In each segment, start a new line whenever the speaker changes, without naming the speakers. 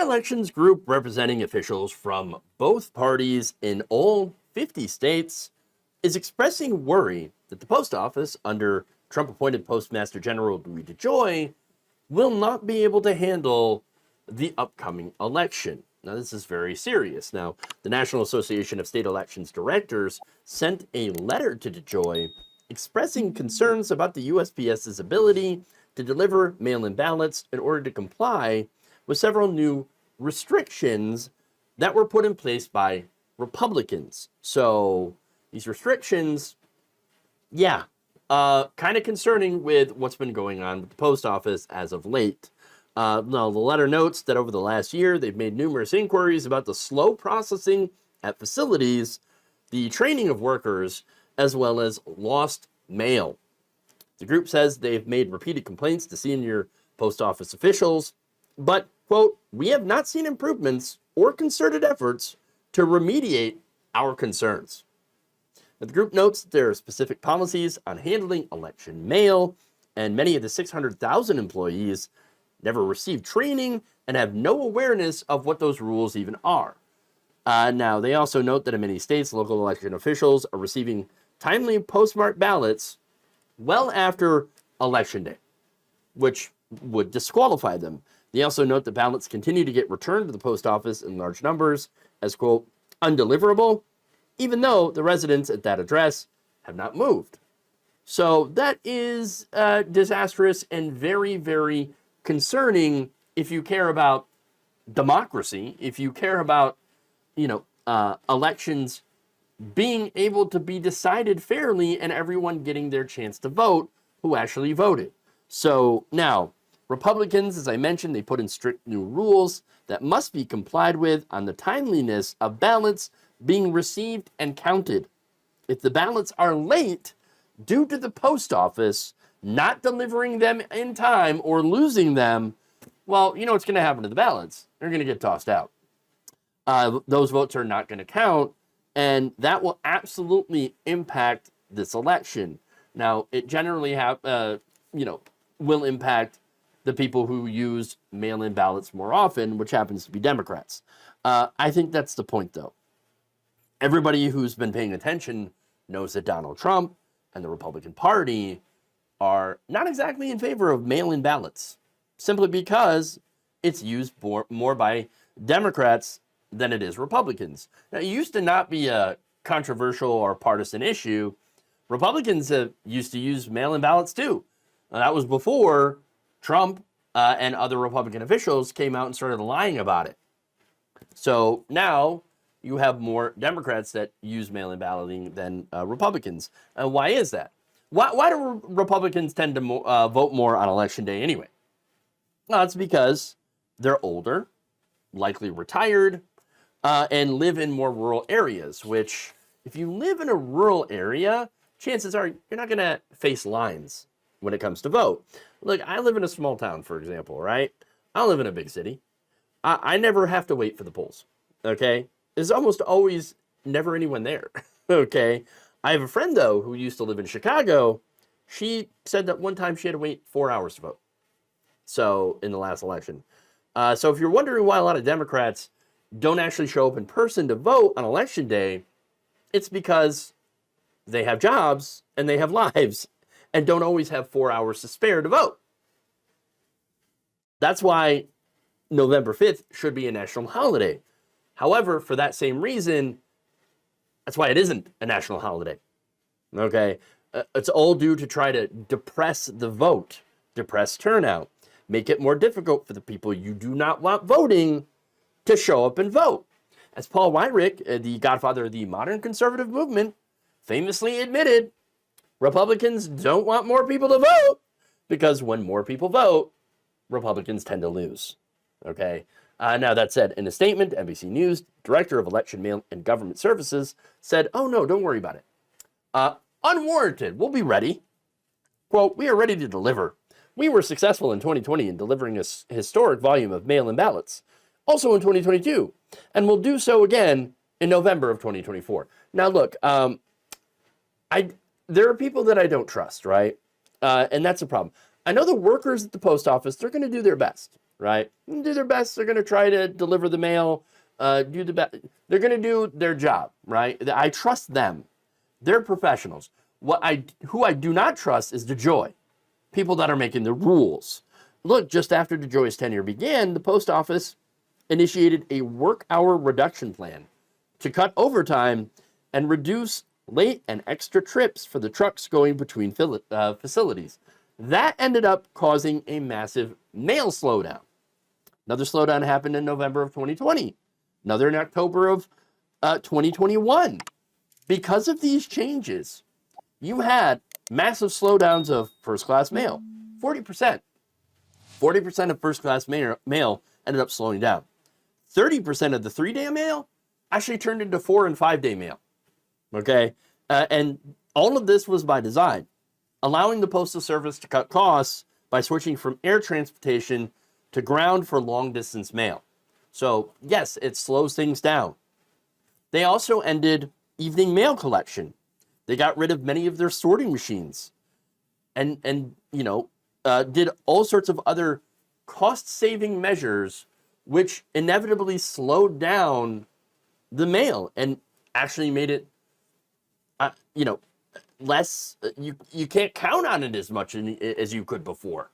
elections group representing officials from both parties in all 50 states is expressing worry that the post office under Trump-appointed Postmaster General DeJoy will not be able to handle the upcoming election. Now, this is very serious. Now, the National Association of State Elections Directors sent a letter to DeJoy expressing concerns about the USPS's ability to deliver mail-in ballots in order to comply with several new restrictions that were put in place by Republicans. So these restrictions, kind of concerning with what's been going on with the post office as of late. Now, the letter notes that over the last year, they've made numerous inquiries about the slow processing at facilities, the training of workers, as well as lost mail. The group says they've made repeated complaints to senior post office officials, but, quote, we have not seen improvements or concerted efforts to remediate our concerns. Now, the group notes that there are specific policies on handling election mail, and many of the 600,000 employees never received training and have no awareness of what those rules even are. Now, they also note that in many states, local election officials are receiving timely postmarked ballots well after Election Day, which would disqualify them. They also note that ballots continue to get returned to the post office in large numbers as, quote, undeliverable, even though the residents at that address have not moved. So that is disastrous and very, very concerning if you care about democracy, if you care about, elections being able to be decided fairly and everyone getting their chance to vote who actually voted. So now, Republicans, as I mentioned, they put in strict new rules that must be complied with on the timeliness of ballots being received and counted. If the ballots are late due to the post office not delivering them in time or losing them, well, you know what's going to happen to the ballots. They're going to get tossed out. Those votes are not going to count, and that will absolutely impact this election. Now, it generally will impact the people who use mail-in ballots more often, which happens to be Democrats. I think that's the point, though. Everybody who's been paying attention knows that Donald Trump and the Republican Party are not exactly in favor of mail-in ballots, simply because it's used more by Democrats than it is Republicans. Now, it used to not be a controversial or partisan issue. Republicans used to use mail-in ballots too. That was before Trump and other Republican officials came out and started lying about it. So now you have more Democrats that use mail-in balloting than Republicans. And why is that? Why do Republicans tend to vote more on Election Day anyway? Well, it's because they're older, likely retired, and live in more rural areas, which if you live in a rural area, chances are you're not going to face lines when it comes to vote. Look, I live in a small town, for example, right? I don't live in a big city. I never have to wait for the polls, okay? There's almost always never anyone there, okay? I have a friend, though, who used to live in Chicago. She said that one time she had to wait 4 hours to vote. So, in the last election. So if you're wondering why a lot of Democrats don't actually show up in person to vote on Election Day, it's because they have jobs and they have lives and don't always have 4 hours to spare to vote. That's why November 5th should be a national holiday. However, for that same reason, that's why it isn't a national holiday. Okay? It's all due to try to depress the vote, depress turnout, make it more difficult for the people you do not want voting to show up and vote. As Paul Weyrich, the godfather of the modern conservative movement, famously admitted, Republicans don't want more people to vote because when more people vote, Republicans tend to lose. Okay? Now, that said, in a statement, NBC News, Director of Election Mail and Government Services, said, oh, no, don't worry about it. Unwarranted, we'll be ready. Quote, we are ready to deliver. We were successful in 2020 in delivering a historic volume of mail-in ballots, also in 2022, and we'll do so again in November of 2024. Now, look, there are people that I don't trust, right? And that's a problem. I know the workers at the post office, they're going to do their best. right? Do their best. They're going to try to deliver the mail, do the best. They're going to do their job, right? I trust them. They're professionals. Who I do not trust is DeJoy, people that are making the rules. Look, just after DeJoy's tenure began, the post office initiated a work hour reduction plan to cut overtime and reduce late and extra trips for the trucks going between facilities. That ended up causing a massive mail slowdown. Another slowdown happened in November of 2020. Another in October of 2021. Because of these changes, you had massive slowdowns of first-class mail. 40%. 40% of first-class mail ended up slowing down. 30% of the 3-day mail actually turned into 4- and 5-day mail. Okay? And all of this was by design, allowing the Postal Service to cut costs by switching from air transportation to ground for long-distance mail. So, yes, it slows things down. They also ended evening mail collection. They got rid of many of their sorting machines and did all sorts of other cost-saving measures which inevitably slowed down the mail and actually made it, less, you can't count on it as much as you could before.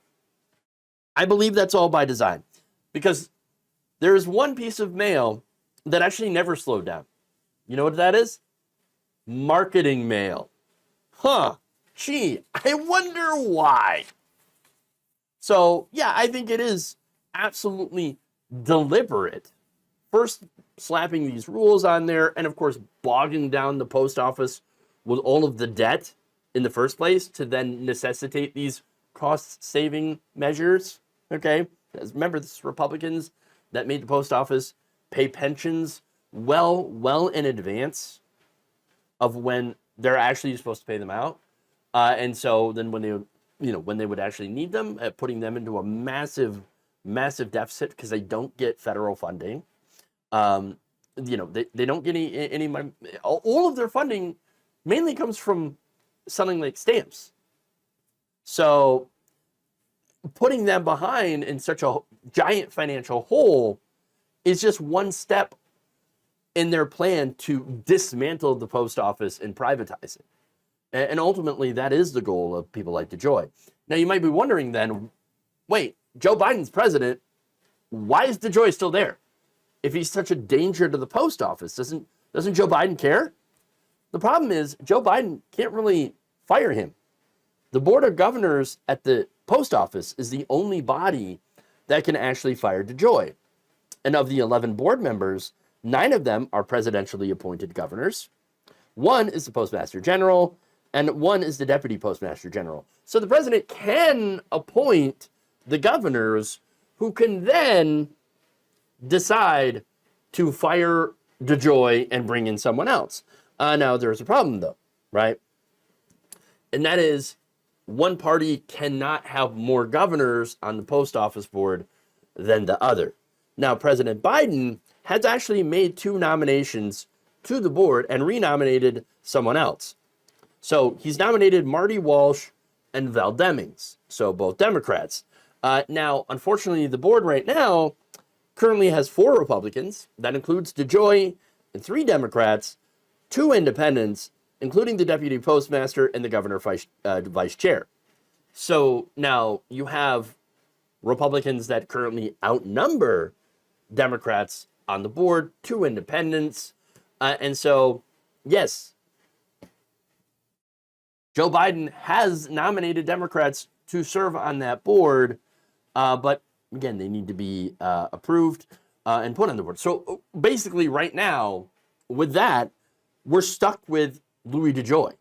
I believe that's all by design because there is one piece of mail that actually never slowed down. You know what that is? Marketing mail. Gee, I wonder why. So, yeah, I think it is absolutely deliberate. First, slapping these rules on there and, of course, bogging down the post office with all of the debt in the first place to then necessitate these cost-saving measures, okay? Remember, this is Republicans that made the post office pay pensions well in advance of when they're actually supposed to pay them out. And so then when they would actually need them, putting them into a massive deficit because they don't get federal funding. They don't get any money. All of their funding mainly comes from selling like stamps. So putting them behind in such a giant financial hole is just one step in their plan to dismantle the post office and privatize it. And ultimately, that is the goal of people like DeJoy. Now, you might be wondering then, wait, Joe Biden's president, why is DeJoy still there? If he's such a danger to the post office, doesn't Joe Biden care? The problem is Joe Biden can't really fire him. The board of governors at the post office is the only body that can actually fire DeJoy. And of the 11 board members, 9 of them are presidentially appointed governors. 1 is the postmaster general, and 1 is the deputy postmaster general. So the president can appoint the governors who can then decide to fire DeJoy and bring in someone else. Now, there's a problem, though, right? And that is one party cannot have more governors on the post office board than the other. Now, President Biden has actually made 2 nominations to the board and renominated someone else. So he's nominated Marty Walsh and Val Demings, so both Democrats. Now, unfortunately, the board right now currently has 4 Republicans. That includes DeJoy and 3 Democrats, 2 independents, including the deputy postmaster and the governor vice chair. So now you have Republicans that currently outnumber Democrats on the board, 2 independents. And so, yes, Joe Biden has nominated Democrats to serve on that board, but again, they need to be approved and put on the board. So basically right now, with that, we're stuck with Louis DeJoy,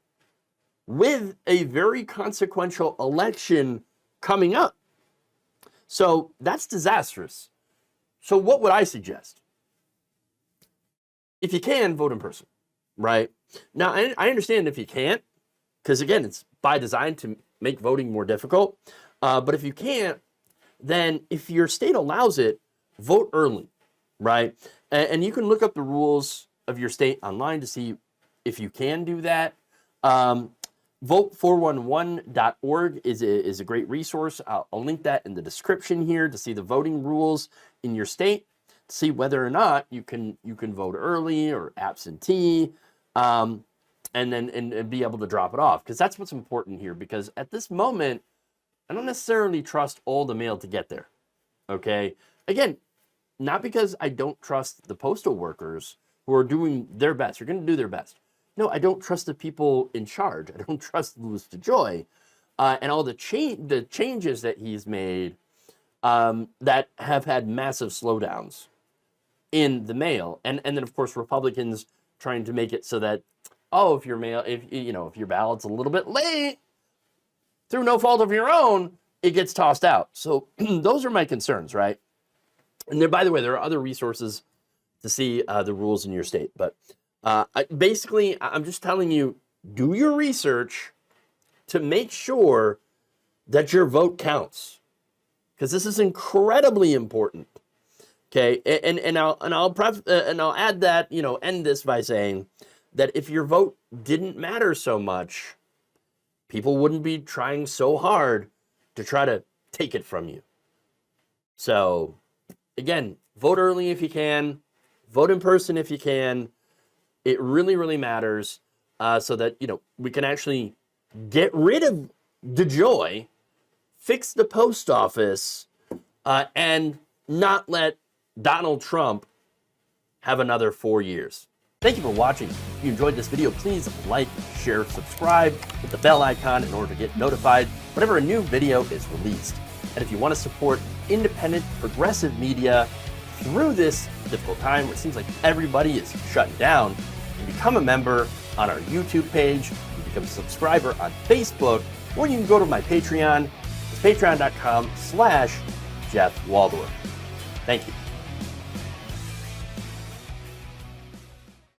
with a very consequential election coming up. So that's disastrous. So what would I suggest? If you can, vote in person, right? Now, I understand if you can't, because again, it's by design to make voting more difficult. But if you can't, then if your state allows it, vote early, right? And you can look up the rules of your state online to see if you can do that. vote411.org is a great resource. I'll link that in the description here to see the voting rules in your state, to see whether or not you can vote early or absentee, and then be able to drop it off, because that's what's important here. Because at this moment, I don't necessarily trust all the mail to get there. Okay, again, not because I don't trust the postal workers who are doing their best. They're going to do their best. No, I don't trust the people in charge. I don't trust Louis DeJoy and all the changes that he's made that have had massive slowdowns in the mail, and then of course Republicans trying to make it so that, oh, if your ballot's a little bit late through no fault of your own, it gets tossed out. So those are my concerns, right? And there, by the way, there are other resources to see the rules in your state, but I'm just telling you, do your research to make sure that your vote counts, because this is incredibly important. Okay, and I'll add that, end this by saying that if your vote didn't matter so much, people wouldn't be trying so hard to try to take it from you. So again, vote early if you can, vote in person if you can. It really, really matters, so that, we can actually get rid of DeJoy, fix the post office, and not let Donald Trump have another 4 years. Thank you for watching. If you enjoyed this video, please like, share, subscribe, hit the bell icon in order to get notified whenever a new video is released. And if you want to support independent, progressive media through this difficult time where it seems like everybody is shutting down, you can become a member on our YouTube page, you can become a subscriber on Facebook, or you can go to my Patreon. It's patreon.com/Jeff Waldorf. Thank you.